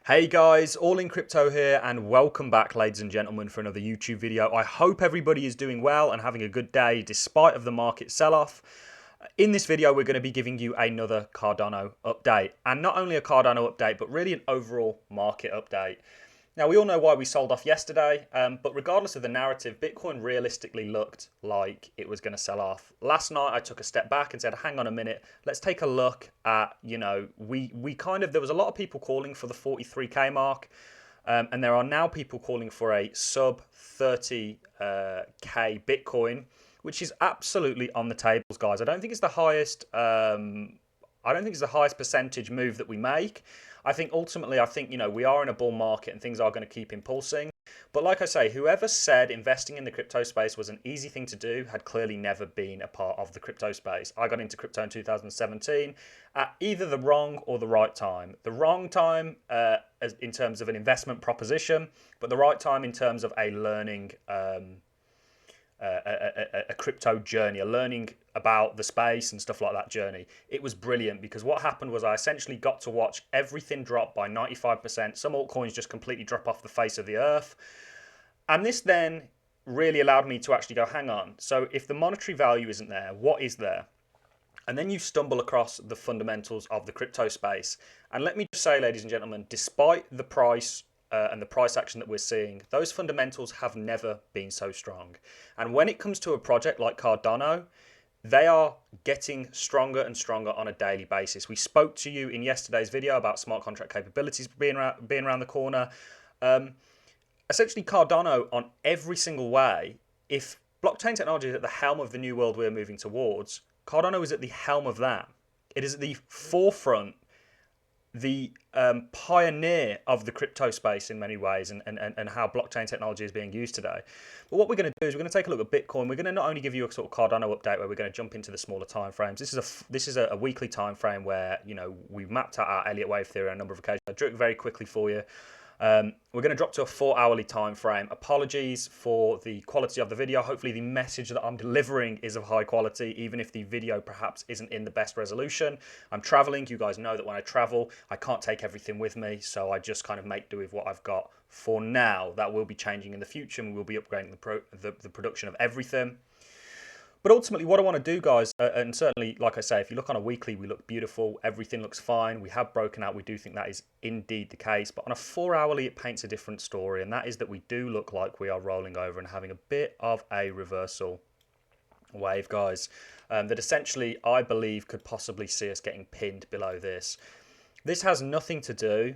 Hey guys, All in Crypto here, and welcome back, ladies and gentlemen, for another YouTube video. I hope everybody is doing well and having a good day despite of the market sell-off. In this video, we're going to be giving you another Cardano update, and not only a Cardano update, but really an overall market update. Now, we all know why we sold off yesterday, but regardless of the narrative, Bitcoin realistically looked like it was going to sell off. Last night, I took a step back and said, hang on a minute, let's take a look at, there was a lot of people calling for the 43K mark, and there are now people calling for a sub 30K Bitcoin, which is absolutely on the tables, guys. I don't think it's the highest. I don't think it's the highest percentage move that we make. I think ultimately, we are in a bull market and things are going to keep impulsing. But like I say, whoever said investing in the crypto space was an easy thing to do had clearly never been a part of the crypto space. I got into crypto in 2017 at either the wrong or the right time. The wrong time in terms of an investment proposition, but the right time in terms of a learning a crypto journey, a learning about the space and stuff like that journey. It was brilliant because what happened was I essentially got to watch everything drop by 95%. Some altcoins just completely drop off the face of the earth. And this then really allowed me to actually go, hang on. So if the monetary value isn't there, what is there? And then you stumble across the fundamentals of the crypto space. And let me just say, ladies and gentlemen, despite the price and the price action that we're seeing, those fundamentals have never been so strong. And when it comes to a project like Cardano, they are getting stronger and stronger on a daily basis. We spoke to you in yesterday's video about smart contract capabilities being around the corner. Essentially, Cardano on every single way, if blockchain technology is at the helm of the new world we're moving towards, Cardano is at the helm of that. It is at the forefront, the pioneer of the crypto space in many ways, and how blockchain technology is being used today. But what we're going to do is we're going to take a look at Bitcoin. We're going to not only give you a sort of Cardano update where we're going to jump into the smaller time frames. This is a weekly time frame where we've mapped out our Elliott wave theory on a number of occasions. I drew it very quickly for you. We're going to drop to a 4-hourly time frame. Apologies for the quality of the video. Hopefully the message that I'm delivering is of high quality, even if the video perhaps isn't in the best resolution. I'm traveling. You guys know that when I travel, I can't take everything with me, so I just kind of make do with what I've got for now. That will be changing in the future, and we'll be upgrading the production of everything. But ultimately, what I want to do, guys, and certainly, like I say, if you look on a weekly, we look beautiful. Everything looks fine. We have broken out. We do think that is indeed the case. But on a 4-hourly, it paints a different story. And that is that we do look like we are rolling over and having a bit of a reversal wave, guys. That essentially, I believe, could possibly see us getting pinned below this. This has nothing to do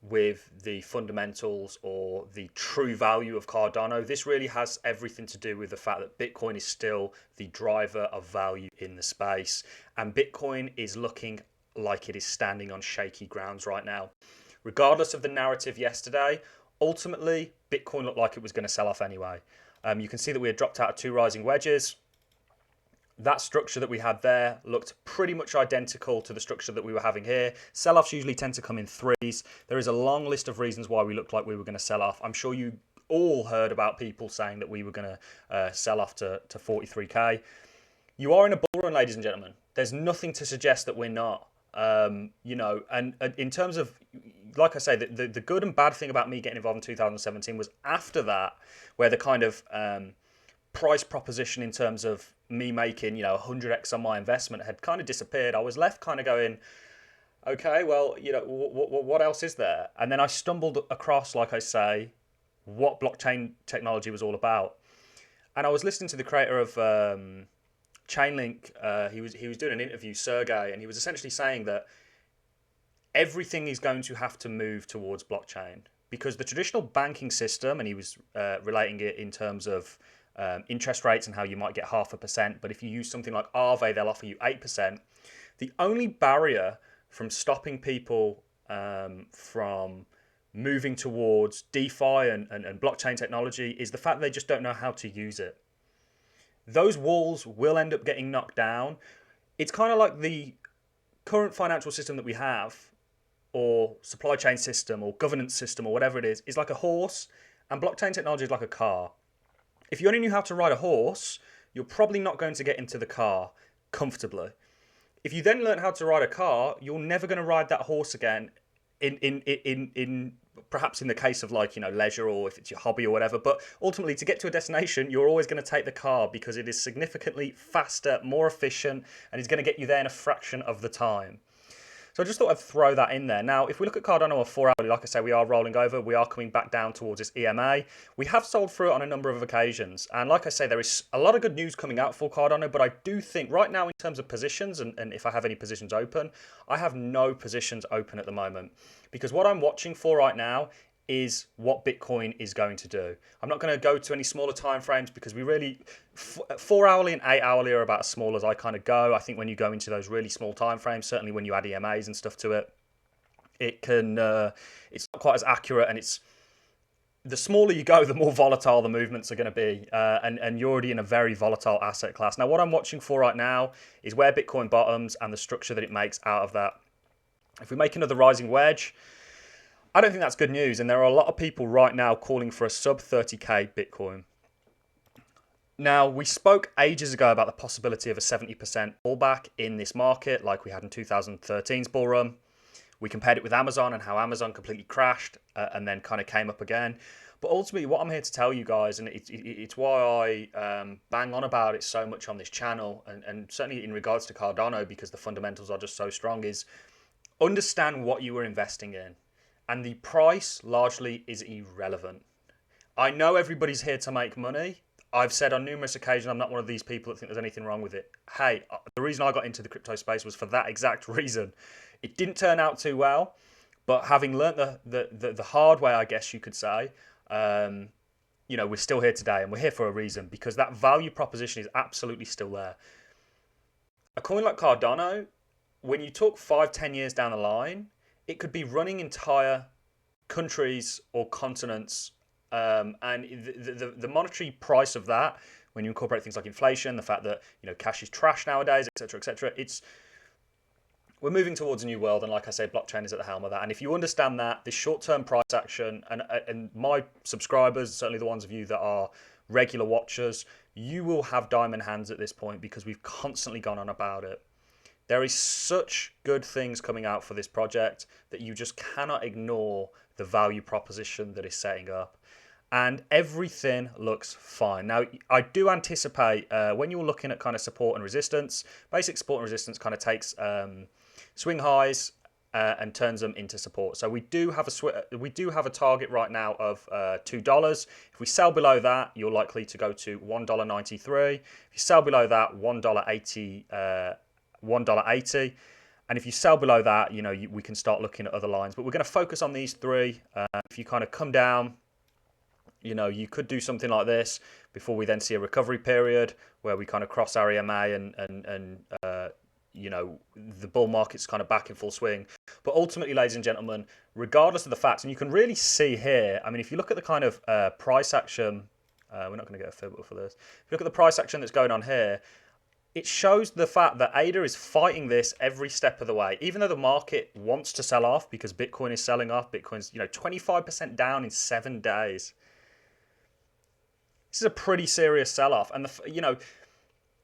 with the fundamentals or the true value of Cardano. This really has everything to do with the fact that Bitcoin is still the driver of value in the space, and Bitcoin is looking like it is standing on shaky grounds right now. Regardless of the narrative yesterday, ultimately Bitcoin looked like it was going to sell off anyway. You can see that we had dropped out of 2 rising wedges. That structure that we had there looked pretty much identical to the structure that we were having here. Sell-offs usually tend to come in threes. There is a long list of reasons why we looked like we were going to sell off. I'm sure you all heard about people saying that we were going to sell off to 43K. You are in a bull run, ladies and gentlemen. There's nothing to suggest that we're not. And in terms of, like I say, the good and bad thing about me getting involved in 2017 was after that, where the kind of price proposition in terms of me making 100x on my investment had kind of disappeared. I was left kind of going, okay, well, what else is there? And then I stumbled across, like I say, what blockchain technology was all about. And I was listening to the creator of Chainlink. He was doing an interview, Sergey, and he was essentially saying that everything is going to have to move towards blockchain because the traditional banking system, and he was relating it in terms of interest rates and how you might get 0.5%, but if you use something like Aave, they'll offer you 8%. The only barrier from stopping people from moving towards DeFi and blockchain technology is the fact they just don't know how to use it. Those walls will end up getting knocked down. It's kind of like the current financial system that we have, or supply chain system, or governance system, or whatever it is like a horse, and blockchain technology is like a car. If you only knew how to ride a horse, you're probably not going to get into the car comfortably. If you then learn how to ride a car, you're never going to ride that horse again in perhaps in the case of like, leisure, or if it's your hobby or whatever. But ultimately, to get to a destination, you're always going to take the car because it is significantly faster, more efficient, and it's going to get you there in a fraction of the time. So I just thought I'd throw that in there. Now, if we look at Cardano or 4 hourly, like I say, we are rolling over. We are coming back down towards this EMA. We have sold through it on a number of occasions. And like I say, there is a lot of good news coming out for Cardano, but I do think right now in terms of positions, and if I have any positions open, I have no positions open at the moment. Because what I'm watching for right now is what Bitcoin is going to do. I'm not going to go to any smaller time frames because we really 4 hourly and 8 hourly are about as small as I kind of go. I think when you go into those really small time frames, certainly when you add EMAs and stuff to it, it can it's not quite as accurate, and it's the smaller you go, the more volatile the movements are going to be, and you're already in a very volatile asset class. Now, what I'm watching for right now is where Bitcoin bottoms and the structure that it makes out of that. If we make another rising wedge, I don't think that's good news, and there are a lot of people right now calling for a sub 30k Bitcoin. Now, we spoke ages ago about the possibility of a 70% pullback in this market like we had in 2013's bull run. We compared it with Amazon and how Amazon completely crashed and then kind of came up again. But ultimately, what I'm here to tell you guys, and it's why I bang on about it so much on this channel, and certainly in regards to Cardano, because the fundamentals are just so strong, is understand what you were investing in. And the price largely is irrelevant. I know everybody's here to make money. I've said on numerous occasions, I'm not one of these people that think there's anything wrong with it. Hey, the reason I got into the crypto space was for that exact reason. It didn't turn out too well, but having learnt the hard way, I guess you could say, we're still here today, and we're here for a reason, because that value proposition is absolutely still there. A coin like Cardano, when you talk 5-10 years down the line, it could be running entire countries or continents, and the monetary price of that, when you incorporate things like inflation, the fact that cash is trash nowadays, etc., we're moving towards a new world, and like I say, blockchain is at the helm of that. And if you understand that, this short-term price action, and my subscribers, certainly the ones of you that are regular watchers, you will have diamond hands at this point because we've constantly gone on about it. There is such good things coming out for this project that you just cannot ignore the value proposition that is setting up. And everything looks fine. Now, I do anticipate when you're looking at kind of support and resistance, basic support and resistance kind of takes swing highs and turns them into support. So we do have a target right now of $2. If we sell below that, you're likely to go to $1.93. If you sell below that, $1.80. $1.80, and if you sell below that, we can start looking at other lines, but we're going to focus on these three. If you kind of come down, you could do something like this before we then see a recovery period where we kind of cross our EMA and the bull market's kind of back in full swing. But ultimately, ladies and gentlemen, regardless of the facts, and you can really see here, I mean, if you look at the kind of price action, we're not going to get a fib for this. If you look at the price action that's going on here, it shows the fact that ADA is fighting this every step of the way. Even though the market wants to sell off because Bitcoin is selling off, Bitcoin's 25% down in 7 days. This is a pretty serious sell-off. And,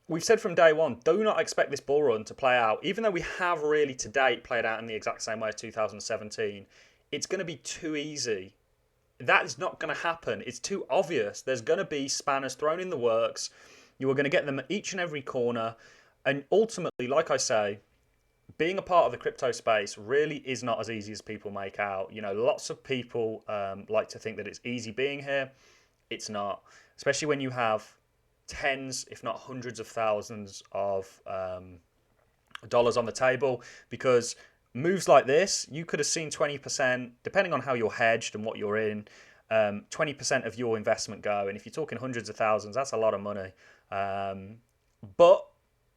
we've said from day one, do not expect this bull run to play out. Even though we have really to date played out in the exact same way as 2017, it's going to be too easy. That is not going to happen. It's too obvious. There's going to be spanners thrown in the works. You are going to get them at each and every corner. And ultimately, like I say, being a part of the crypto space really is not as easy as people make out. Lots of people like to think that it's easy being here. It's not, especially when you have tens, if not hundreds of thousands of dollars on the table, because moves like this, you could have seen 20%, depending on how you're hedged and what you're in, 20% of your investment go. And if you're talking hundreds of thousands, that's a lot of money. But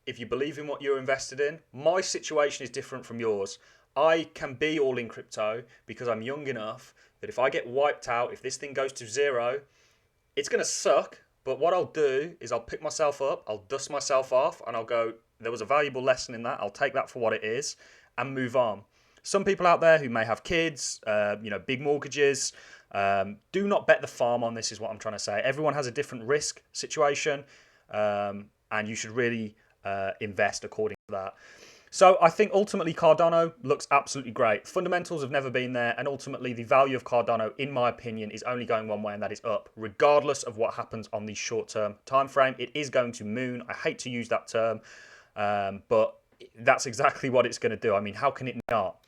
if you believe in what you're invested in, my situation is different from yours. I can be all in crypto because I'm young enough that if I get wiped out, if this thing goes to zero, it's going to suck. But what I'll do is I'll pick myself up, I'll dust myself off, and I'll go, there was a valuable lesson in that. I'll take that for what it is and move on. Some people out there who may have kids, big mortgages, do not bet the farm on this, is what I'm trying to say. Everyone has a different risk situation, and you should really invest according to that. So I think ultimately Cardano looks absolutely great. Fundamentals have never been there, and ultimately the value of Cardano, in my opinion, is only going one way, and that is up, regardless of what happens on the short-term time frame. It is going to moon. I hate to use that term, but that's exactly what it's going to do. I mean, how can it not?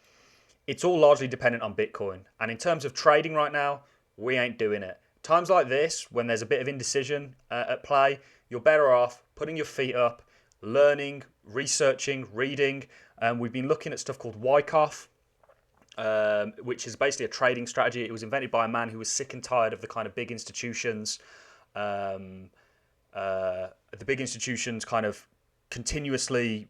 It's all largely dependent on Bitcoin, and in terms of trading right now, we ain't doing it. Times like this, when there's a bit of indecision at play, you're better off putting your feet up, learning, researching, reading. We've been looking at stuff called Wyckoff, which is basically a trading strategy. It was invented by a man who was sick and tired of the kind of big institutions, kind of continuously,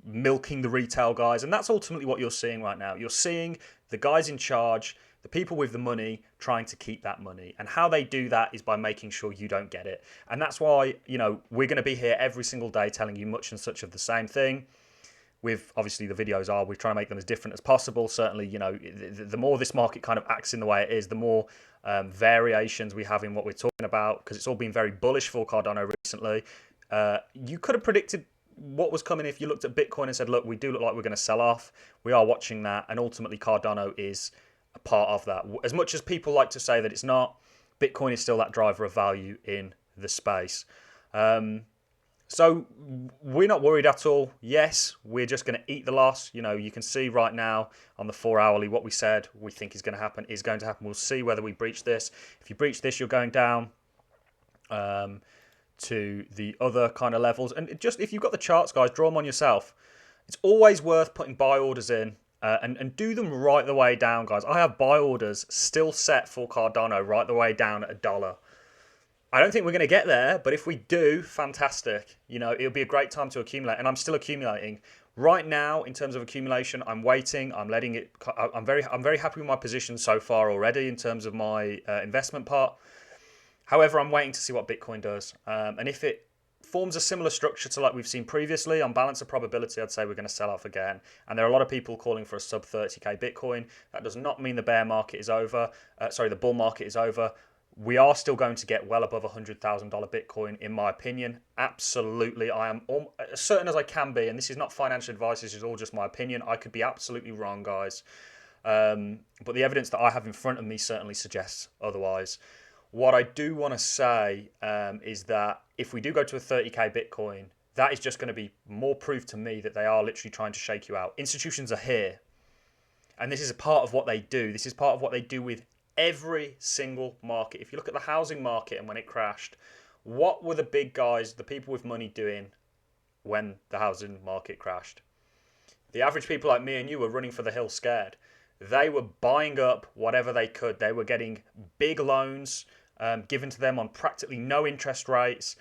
milking the retail guys. And that's ultimately what you're seeing right now. You're seeing the guys in charge, the people with the money, trying to keep that money. And how they do that is by making sure you don't get it. And that's why, we're going to be here every single day telling you much and such of the same thing. With obviously the videos we're trying to make them as different as possible. Certainly, the more this market kind of acts in the way it is, the more variations we have in what we're talking about, because it's all been very bullish for Cardano recently. You could have predicted what was coming if you looked at Bitcoin and said, look, we do look like we're going to sell off. We are watching that, and ultimately Cardano is a part of that. As much as people like to say that it's not, Bitcoin is still that driver of value in the space. So we're not worried at all. Yes, we're just going to eat the loss. You can see right now on the 4 hourly what we said we think is going to happen is going to happen. We'll see whether we breach this. If you breach this, you're going down to the other kind of levels. And just if you've got the charts, guys, draw them on yourself. It's always worth putting buy orders in and do them right the way down, guys. I have buy orders still set for Cardano right the way down at $1. I don't think we're going to get there, but if we do, fantastic. It'll be a great time to accumulate, and I'm still accumulating. Right now, in terms of accumulation, I'm waiting. I'm letting it. I'm very happy with my position so far already in terms of my investment part. However, I'm waiting to see what Bitcoin does, and if it forms a similar structure to like we've seen previously on balance of probability, I'd say we're going to sell off again. And there are a lot of people calling for a sub 30k Bitcoin. That does not mean the bear market is over. The bull market is over. We are still going to get well above $100,000 Bitcoin, in my opinion. Absolutely. I am as certain as I can be, and this is not financial advice, this is all just my opinion. I could be absolutely wrong, guys. But the evidence that I have in front of me certainly suggests otherwise. What I do want to say is that if we do go to a 30k Bitcoin, that is just going to be more proof to me that they are literally trying to shake you out. Institutions are here, and this is a part of what they do. This is part of what they do with every single market. If you look at the housing market and when it crashed, what were the big guys, the people with money, doing when the housing market crashed? The average people like me and you were running for the hills scared. They were buying up whatever they could. They were getting big loans given to them on practically no interest rates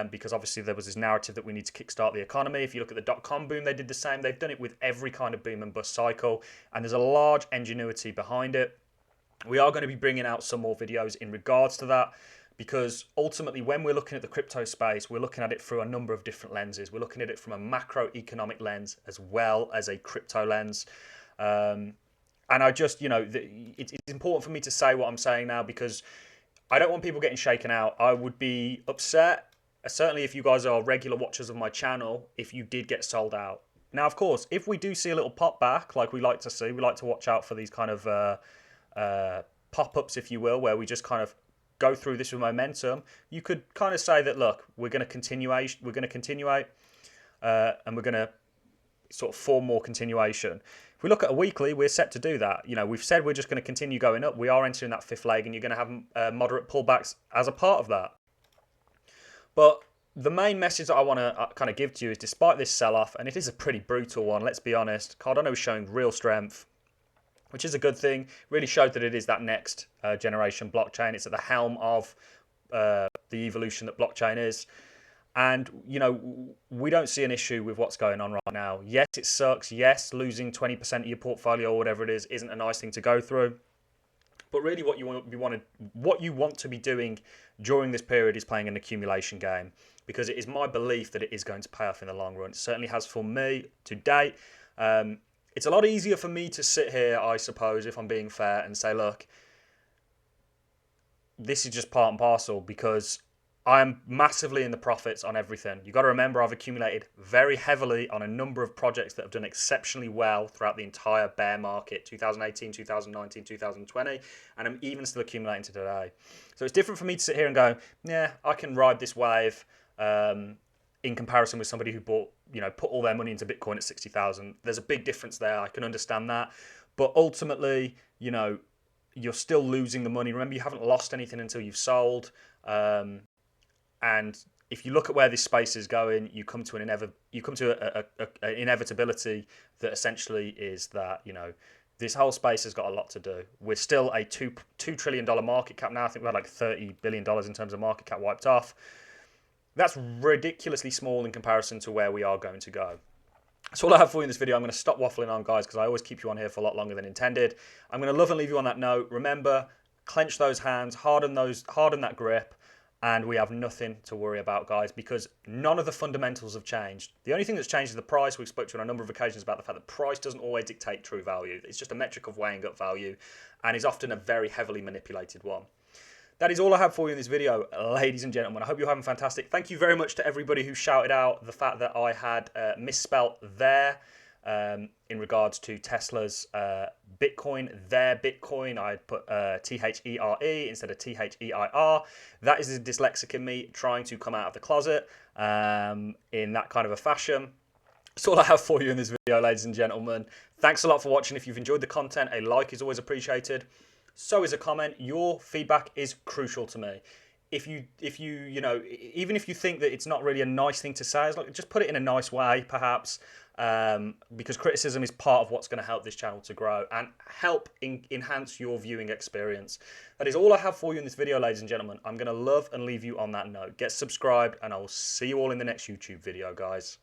because obviously there was this narrative that we need to kickstart the economy. If you look at the dot-com boom, they did the same. They've done it with every kind of boom and bust cycle, and there's a large ingenuity behind it. We are going to be bringing out some more videos in regards to that, because ultimately when we're looking at the crypto space, we're looking at it through a number of different lenses. We're looking at it from a macroeconomic lens as well as a crypto lens. And I just, it's important for me to say what I'm saying now, because I don't want people getting shaken out. I would be upset, certainly if you guys are regular watchers of my channel, if you did get sold out. Now, of course, if we do see a little pop back, like we like to see, we like to watch out for these kind of pop-ups, if you will, where we just kind of go through this with momentum. You could kind of say that, look, we're going to continuate, and we're going to sort of form more continuation. If we look at a weekly, we're set to do that. We've said we're just going to continue going up. We are entering that fifth leg, and you're going to have moderate pullbacks as a part of that. But the main message that I want to kind of give to you is, despite this sell-off, and it is a pretty brutal one, let's be honest, Cardano is showing real strength, which is a good thing. Really showed that it is that next generation blockchain. It's at the helm of the evolution that blockchain is. And, we don't see an issue with what's going on right now. Yes, it sucks. Yes, losing 20% of your portfolio or whatever it is isn't a nice thing to go through. But really what you want to be doing during this period is playing an accumulation game, because it is my belief that it is going to pay off in the long run. It certainly has for me to date. It's a lot easier for me to sit here, I suppose, if I'm being fair, and say, look, this is just part and parcel, because I'm massively in the profits on everything. You've got to remember I've accumulated very heavily on a number of projects that have done exceptionally well throughout the entire bear market, 2018, 2019, 2020, and I'm even still accumulating to today. So it's different for me to sit here and go, yeah, I can ride this wave in comparison with somebody who bought, put all their money into Bitcoin at 60,000. There's a big difference there. I can understand that. But ultimately, you're still losing the money. Remember, you haven't lost anything until you've sold. And if you look at where this space is going, you come to an inevitability that essentially is that this whole space has got a lot to do. We're still a $2 trillion market cap now. I think we had like $30 billion in terms of market cap wiped off. That's ridiculously small in comparison to where we are going to go. That's all I have for you in this video. I'm going to stop waffling on, guys, because I always keep you on here for a lot longer than intended. I'm going to love and leave you on that note. Remember, clench those hands, harden that grip, and we have nothing to worry about, guys, because none of the fundamentals have changed. The only thing that's changed is the price. We've spoken to on a number of occasions about the fact that price doesn't always dictate true value. It's just a metric of weighing up value and is often a very heavily manipulated one. That is all I have for you in this video, ladies and gentlemen. I hope you're having fantastic. Thank you very much to everybody who shouted out the fact that I had misspelt there in regards to Tesla's Bitcoin. Their Bitcoin, I had put T-H-E-R-E instead of T-H-E-I-R. That is a dyslexic in me trying to come out of the closet in that kind of a fashion. That's all I have for you in this video, ladies and gentlemen. Thanks a lot for watching. If you've enjoyed the content, a like is always appreciated. So is a comment. Your feedback is crucial to me. If you even if you think that it's not really a nice thing to say, just put it in a nice way, perhaps, because criticism is part of what's going to help this channel to grow and help enhance your viewing experience. That is all I have for you in this video, ladies and gentlemen. I'm going to love and leave you on that note. Get subscribed, and I will see you all in the next YouTube video, guys.